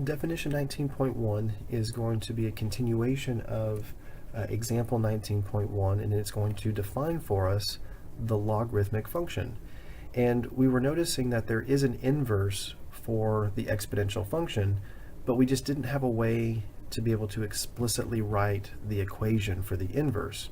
Definition 19.1 is going to be a continuation of example 19.1, and it's going to define for us the logarithmic function. And we were noticing that there is an inverse for the exponential function, but we just didn't have a way to be able to explicitly write the equation for the inverse.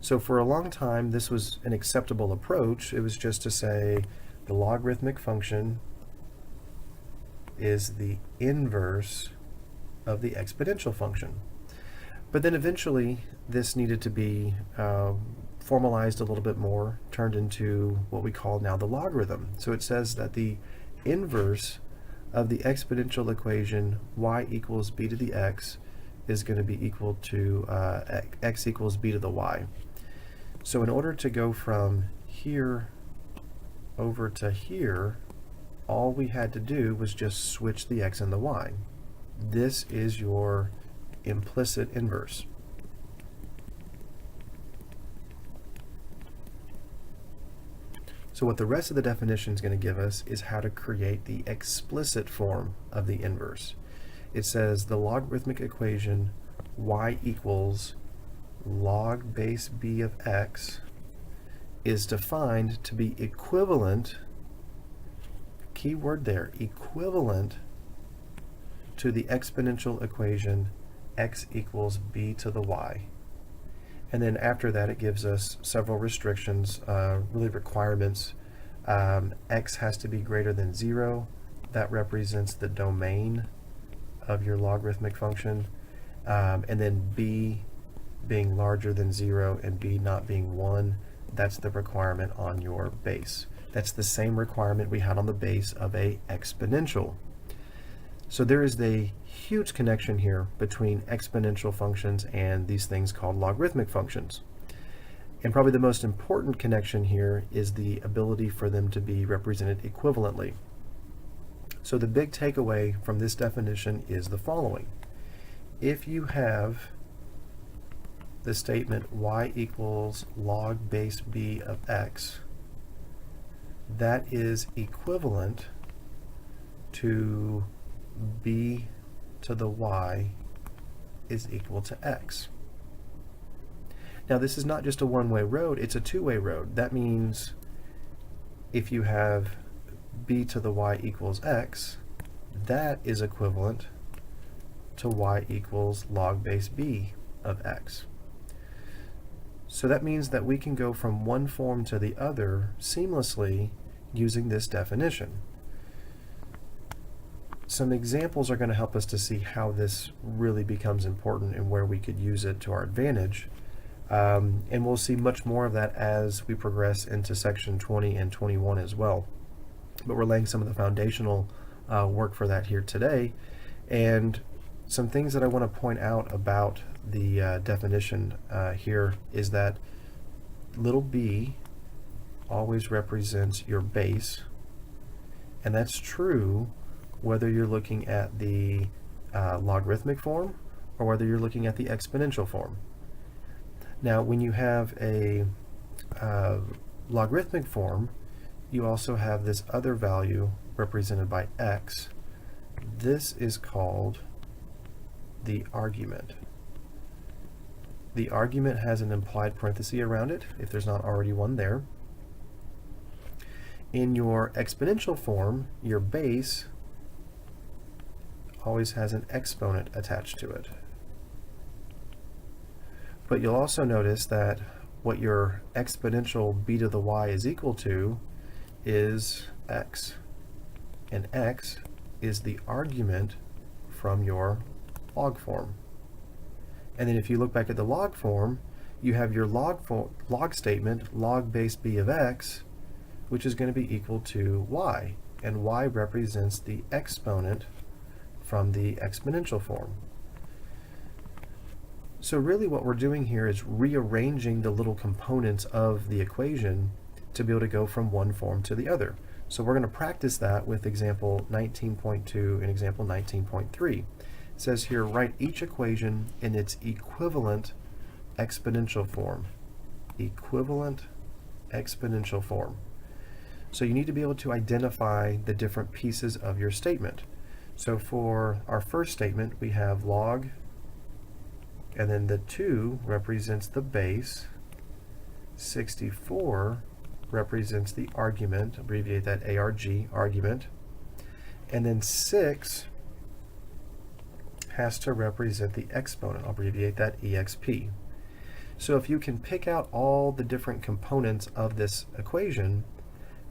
So for a long time, this was an acceptable approach. It was just to say the logarithmic function is the inverse of the exponential function. But then eventually this needed to be formalized a little bit more, turned into what we call now the logarithm. So it says that the inverse of the exponential equation y equals b to the x is going to be equal to x equals b to the y. So in order to go from here over to here, all we had to do was just switch the x and the y. This is your implicit inverse. So what the rest of the definition is going to give us is how to create the explicit form of the inverse. It says the logarithmic equation y equals log base b of x is defined to be equivalent, key word there, equivalent to the exponential equation x equals b to the y. And then after that it gives us several restrictions, really requirements. X has to be greater than 0. That represents the domain of your logarithmic function. And then b being larger than 0 and b not being 1, that's the requirement on your base. That's the same requirement we had on the base of a exponential. So there is a huge connection here between exponential functions and these things called logarithmic functions. And probably the most important connection here is the ability for them to be represented equivalently. So the big takeaway from this definition is the following. If you have the statement y equals log base b of x, that is equivalent to b to the y is equal to x. Now this is not just a one-way road, it's a two-way road. That means if you have b to the y equals x, that is equivalent to y equals log base b of x. So that means that we can go from one form to the other seamlessly using this definition. Some examples are going to help us to see how this really becomes important and where we could use it to our advantage. And we'll see much more of that as we progress into section 20 and 21 as well. But we're laying some of the foundational work for that here today. And some things that I want to point out about the definition here is that little b always represents your base, and that's true whether you're looking at the logarithmic form or whether you're looking at the exponential form. Now when you have a logarithmic form, you also have this other value represented by x. This is called the argument. The argument has an implied parenthesis around it if there's not already one there. In your exponential form, your base always has an exponent attached to it. But you'll also notice that what your exponential b to the y is equal to is x. And x is the argument from your log form. And then if you look back at the log form, you have your log statement, log base b of x, which is going to be equal to y. And y represents the exponent from the exponential form. So really what we're doing here is rearranging the little components of the equation to be able to go from one form to the other. So we're going to practice that with example 19.2 and example 19.3. It says here, write each equation in its equivalent exponential form. Equivalent exponential form. So you need to be able to identify the different pieces of your statement. So for our first statement, we have log, and then the 2 represents the base, 64 represents the argument, abbreviate that ARG, argument, and then 6 has to represent the exponent, I'll abbreviate that EXP. So if you can pick out all the different components of this equation,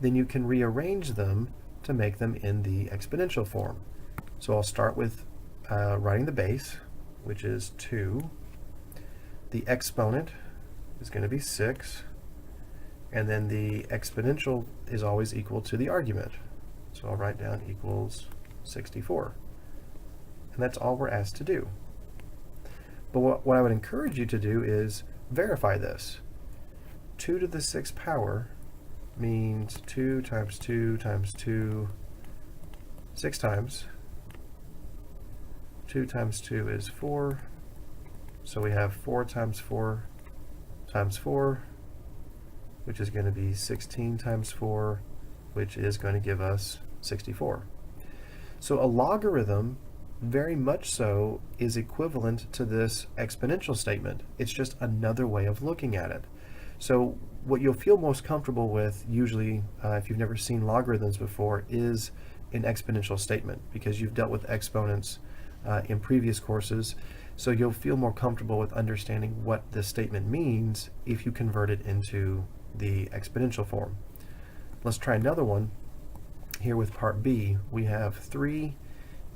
then you can rearrange them to make them in the exponential form. So I'll start with writing the base, which is 2. The exponent is going to be 6. And then the exponential is always equal to the argument. So I'll write down equals 64. And that's all we're asked to do. But what I would encourage you to do is verify this. 2 to the 6th power means 2 times 2 times 2, 6 times. 2 times 2 is 4. So we have 4 times 4 times 4, which is going to be 16 times 4, which is going to give us 64. So a logarithm, very much so, is equivalent to this exponential statement. It's just another way of looking at it. So what you'll feel most comfortable with, usually, if you've never seen logarithms before, is an exponential statement, because you've dealt with exponents in previous courses. So you'll feel more comfortable with understanding what this statement means if you convert it into the exponential form. Let's try another one. Here with part B, we have 3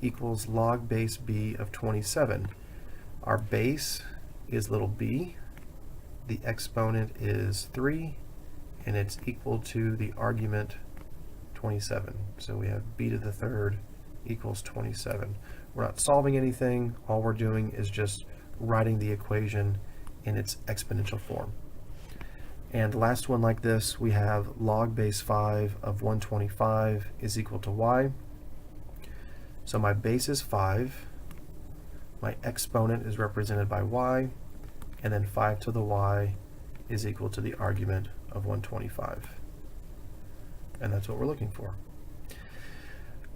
equals log base b of 27. Our base is little b, the exponent is 3, and it's equal to the argument 27. So we have b to the 3rd equals 27. We're not solving anything, all we're doing is just writing the equation in its exponential form. And the last one like this, we have log base 5 of 125 is equal to y. So my base is 5, my exponent is represented by y, and then 5 to the y is equal to the argument of 125. And that's what we're looking for.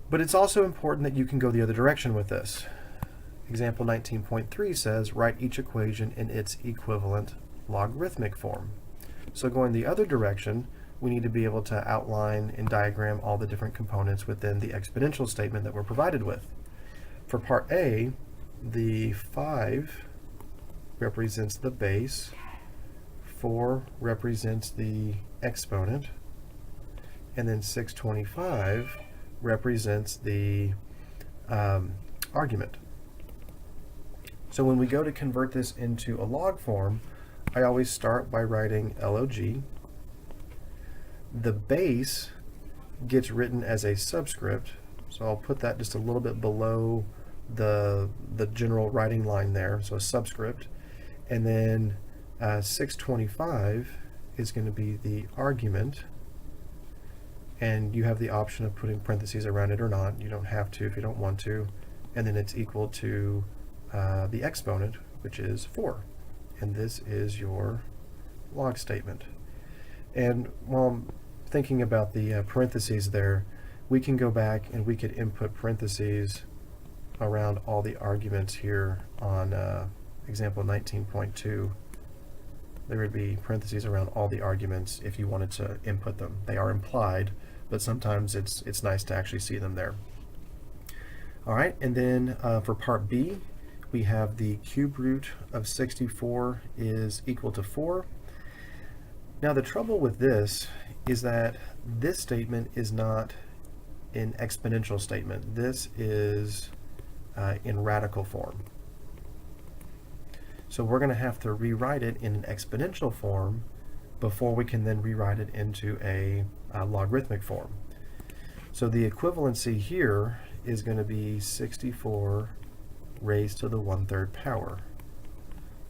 But it's also important that you can go the other direction with this. Example 19.3 says, write each equation in its equivalent logarithmic form. So going the other direction, we need to be able to outline and diagram all the different components within the exponential statement that we're provided with. For part A, the 5 represents the base, 4 represents the exponent, and then 625 represents the argument. So when we go to convert this into a log form, I always start by writing log. The base gets written as a subscript, so I'll put that just a little bit below the general writing line there, so a subscript. And then 625 is going to be the argument, and you have the option of putting parentheses around it or not. You don't have to if you don't want to. And then it's equal to the exponent, which is 4. And this is your log statement. And while I'm thinking about the parentheses there, we can go back and we could input parentheses around all the arguments here on example 19.2. There would be parentheses around all the arguments if you wanted to input them. They are implied, but sometimes it's nice to actually see them there. All right, and then for part B, we have the cube root of 64 is equal to 4. Now the trouble with this is that this statement is not an exponential statement. This is in radical form. So we're going to have to rewrite it in an exponential form before we can then rewrite it into a logarithmic form. So the equivalency here is going to be 64 raised to the 1/3 power.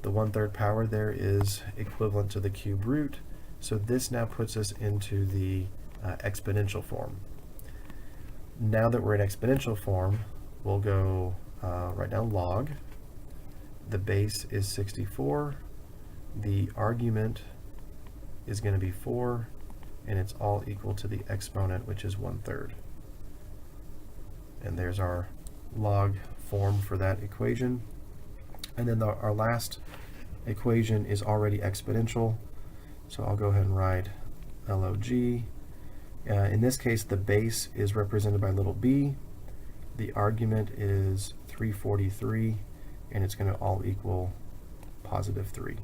The 1/3 power there is equivalent to the cube root, so this now puts us into the exponential form. Now that we're in exponential form, we'll go write down log. The base is 64, the argument is going to be 4, and it's all equal to the exponent, which is 1/3. And there's our log form for that equation. And then our last equation is already exponential, so I'll go ahead and write log. In this case, the base is represented by little b, the argument is 343, and it's going to all equal positive 3.